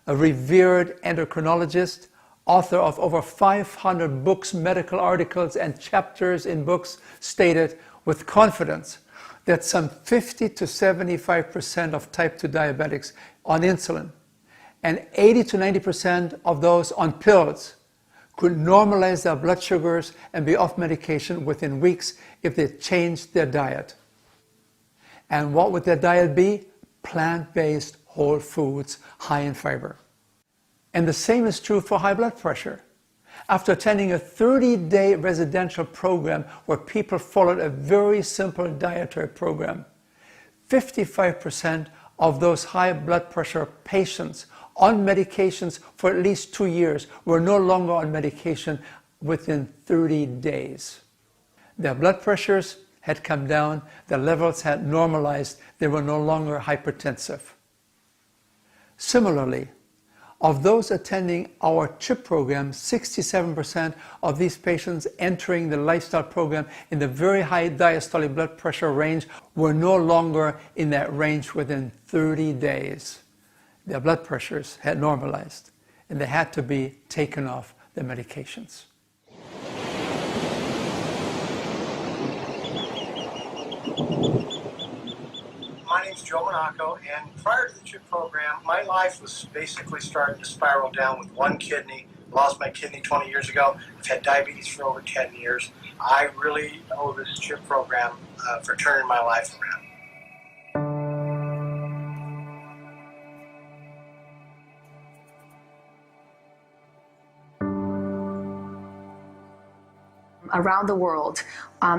a revered endocrinologist, author of over 500 books, medical articles, and chapters in books, stated with confidence that some 50 to 75% of type 2 diabetics on insulin and 80 to 90% of those on pills could normalize their blood sugars and be off medication within weeks if they changed their diet. And what would their diet be? Plant-based whole foods, high in fiber. And the same is true for high blood pressure. After attending a 30-day residential program where people followed a very simple dietary program, 55% of those high blood pressure patients on medications for at least 2 years were no longer on medication within 30 days. Their blood pressures had come down, their levels had normalized, they were no longer hypertensive. Similarly, of those attending our CHIP program, 67% of these patients entering the lifestyle program in the very high diastolic blood pressure range were no longer in that range within 30 days. Their blood pressures had normalized and they had to be taken off their medications. My name's Joe Monaco, and prior to the CHIP program, my life was basically starting to spiral down with one kidney. Lost my kidney 20 years ago. I've had diabetes for over 10 years. I really owe this CHIP program for turning my life around. Around the world,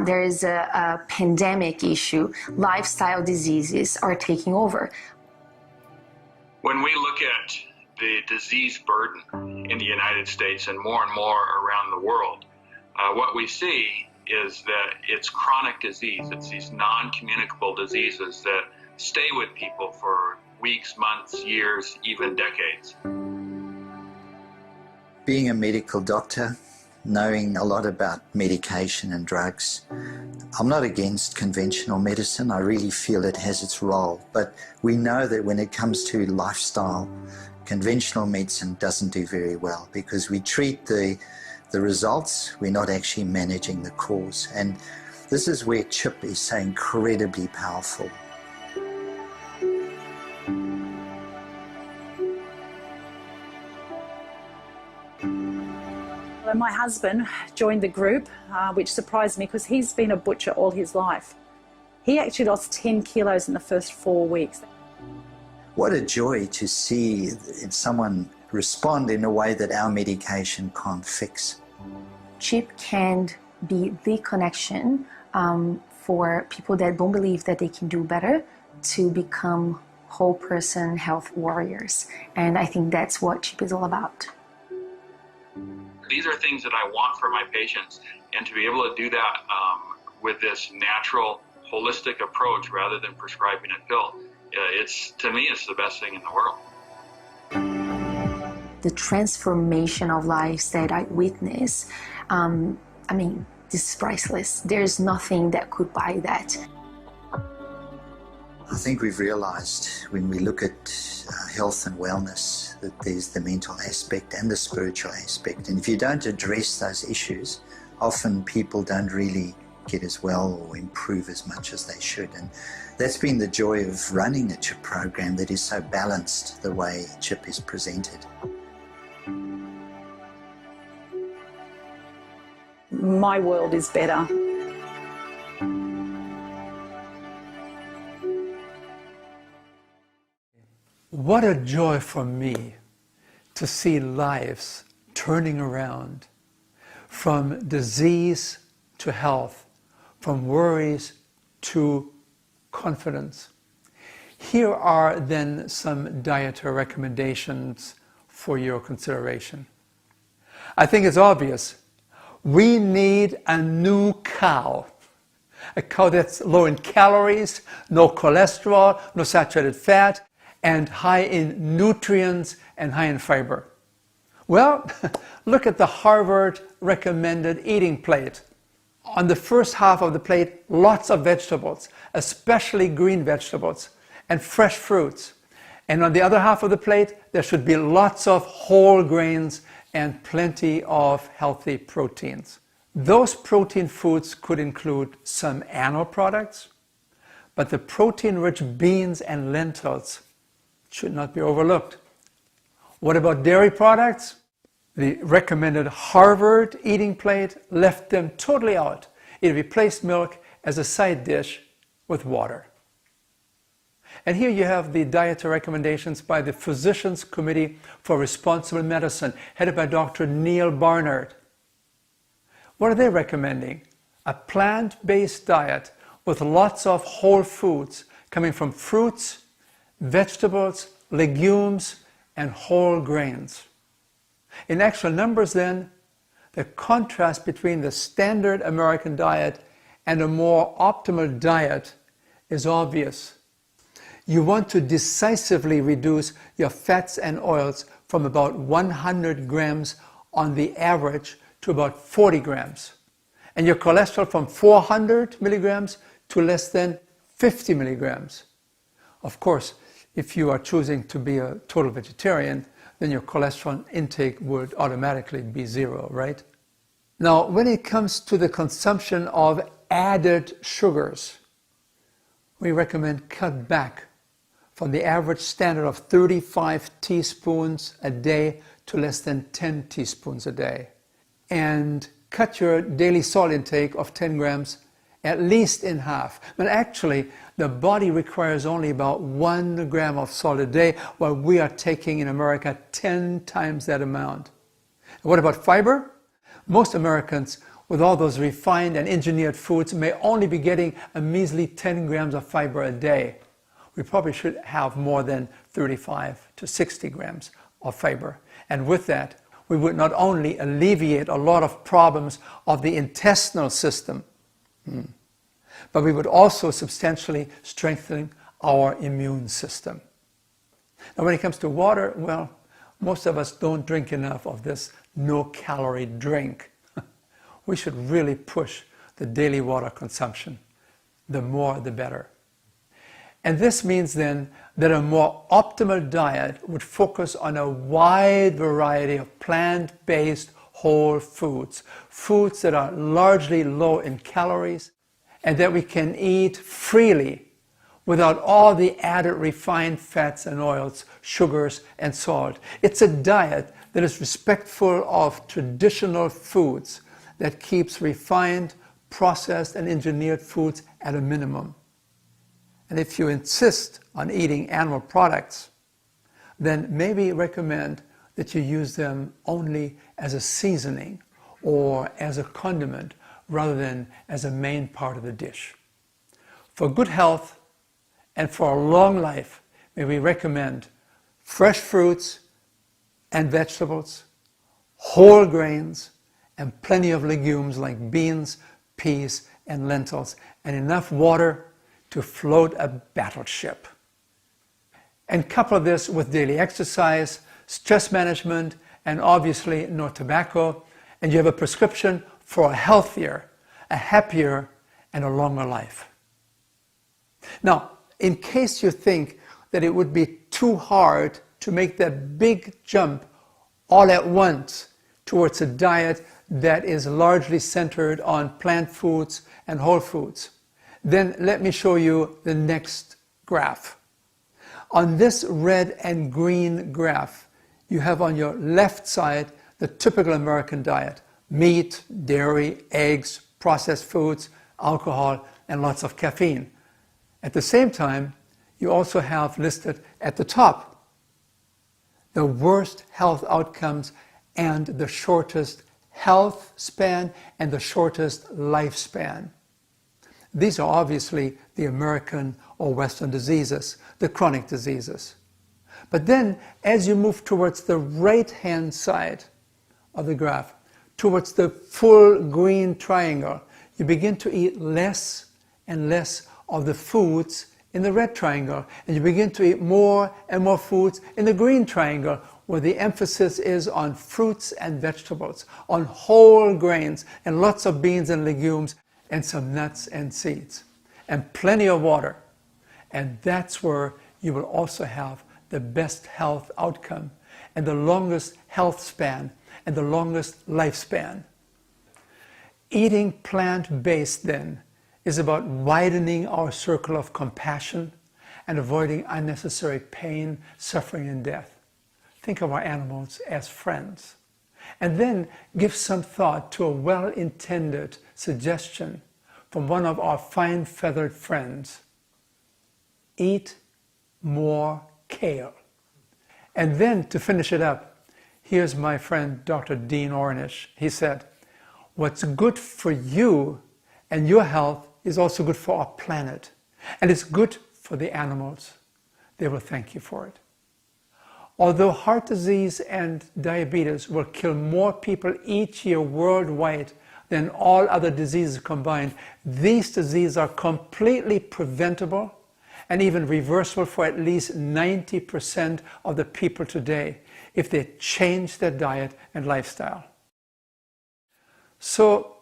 there is a pandemic issue. Lifestyle diseases are taking over. When we look at the disease burden in the United States and more around the world, what we see is that it's chronic disease. It's these non-communicable diseases that stay with people for weeks, months, years, even decades. Being a medical doctor, knowing a lot about medication and drugs, I'm not against conventional medicine. I really feel it has its role, but we know that when it comes to lifestyle, conventional medicine doesn't do very well because we treat the results, we're not actually managing the cause. And this is where CHIP is so incredibly powerful. My husband joined the group, which surprised me because he's been a butcher all his life. He actually lost 10 kilos in the first 4 weeks. What a joy to see someone respond in a way that our medication can't fix. CHIP can be the connection for people that don't believe that they can do better to become whole person health warriors. And I think that's what CHIP is all about. These are things that I want for my patients, and to be able to do that with this natural, holistic approach rather than prescribing a pill, to me, it's the best thing in the world. The transformation of lives that I witness, this is priceless. There's nothing that could buy that. I think we've realized when we look at health and wellness that there's the mental aspect and the spiritual aspect. And if you don't address those issues, often people don't really get as well or improve as much as they should. And that's been the joy of running a CHIP program that is so balanced the way CHIP is presented. My world is better. What a joy for me to see lives turning around from disease to health, from worries to confidence. Here are then some dietary recommendations for your consideration. I think it's obvious. We need a new cow. A cow that's low in calories, no cholesterol, no saturated fat, and high in nutrients and high in fiber. Well, look at the Harvard recommended eating plate. On the first half of the plate, lots of vegetables, especially green vegetables, and fresh fruits. And on the other half of the plate, there should be lots of whole grains and plenty of healthy proteins. Those protein foods could include some animal products, but the protein-rich beans and lentils should not be overlooked. What about dairy products? The recommended Harvard eating plate left them totally out. It replaced milk as a side dish with water. And here you have the dietary recommendations by the Physicians Committee for Responsible Medicine, headed by Dr. Neil Barnard. What are they recommending? A plant-based diet with lots of whole foods coming from fruits, vegetables, legumes, and whole grains. In actual numbers then, the contrast between the standard American diet and a more optimal diet is obvious. You want to decisively reduce your fats and oils from about 100 grams on the average to about 40 grams, and your cholesterol from 400 milligrams to less than 50 milligrams. Of course, if you are choosing to be a total vegetarian, then your cholesterol intake would automatically be zero, right? Now, when it comes to the consumption of added sugars, we recommend cut back from the average standard of 35 teaspoons a day to less than 10 teaspoons a day. And cut your daily salt intake of 10 grams at least in half. But actually, the body requires only about 1 gram of salt a day, while we are taking in America 10 times that amount. And what about fiber? Most Americans, with all those refined and engineered foods, may only be getting a measly 10 grams of fiber a day. We probably should have more than 35 to 60 grams of fiber. And with that, we would not only alleviate a lot of problems of the intestinal system, but we would also substantially strengthen our immune system. Now, when it comes to water, well, most of us don't drink enough of this no-calorie drink. We should really push the daily water consumption. The more, the better. And this means then that a more optimal diet would focus on a wide variety of plant-based whole foods, foods that are largely low in calories, and that we can eat freely without all the added refined fats and oils, sugars and salt. It's a diet that is respectful of traditional foods, that keeps refined, processed and engineered foods at a minimum. And if you insist on eating animal products, then maybe recommend that you use them only as a seasoning or as a condiment rather than as a main part of the dish. For good health and for a long life, may we recommend fresh fruits and vegetables, whole grains, and plenty of legumes like beans, peas, and lentils, and enough water to float a battleship. And couple this with daily exercise, stress management, and obviously no tobacco, and you have a prescription for a healthier, a happier, and a longer life. Now, in case you think that it would be too hard to make that big jump all at once towards a diet that is largely centered on plant foods and whole foods, then let me show you the next graph. On this red and green graph, you have on your left side the typical American diet: meat, dairy, eggs, processed foods, alcohol, and lots of caffeine. At the same time, you also have listed at the top the worst health outcomes and the shortest health span and the shortest lifespan. These are obviously the American or Western diseases, the chronic diseases. But then, as you move towards the right-hand side of the graph, towards the full green triangle, you begin to eat less and less of the foods in the red triangle, and you begin to eat more and more foods in the green triangle, where the emphasis is on fruits and vegetables, on whole grains, and lots of beans and legumes, and some nuts and seeds, and plenty of water. And that's where you will also have the best health outcome, and the longest health span, and the longest lifespan. Eating plant-based, then, is about widening our circle of compassion and avoiding unnecessary pain, suffering, and death. Think of our animals as friends. And then give some thought to a well-intended suggestion from one of our fine-feathered friends. Eat more kale. And then to finish it up, here's my friend Dr. Dean Ornish. He said, what's good for you and your health is also good for our planet. And it's good for the animals. They will thank you for it. Although heart disease and diabetes will kill more people each year worldwide than all other diseases combined, these diseases are completely preventable and even reversible for at least 90% of the people today if they change their diet and lifestyle. So,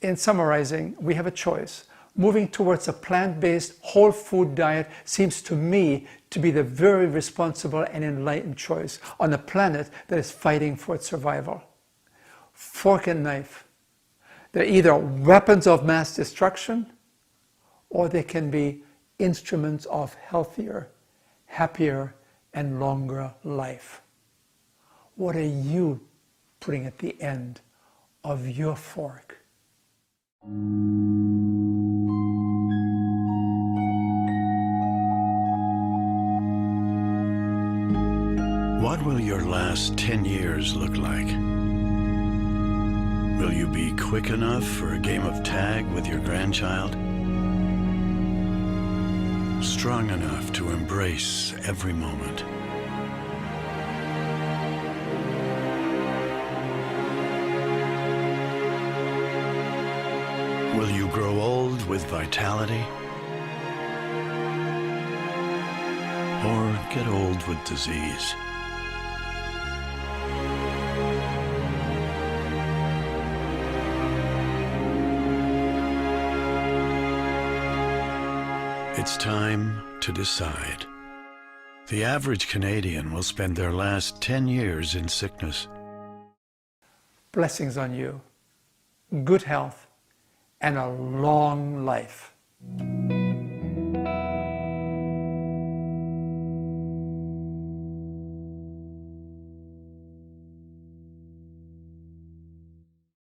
in summarizing, we have a choice. Moving towards a plant-based, whole food diet seems to me to be the very responsible and enlightened choice on a planet that is fighting for its survival. Fork and knife. They're either weapons of mass destruction, or they can be instruments of healthier, happier, and longer life. What are you putting at the end of your fork? What will your last 10 years look like? Will you be quick enough for a game of tag with your grandchild? Strong enough to embrace every moment? Will you grow old with vitality? Or get old with disease? It's time to decide. The average Canadian will spend their last 10 years in sickness. Blessings on you, good health, and a long life.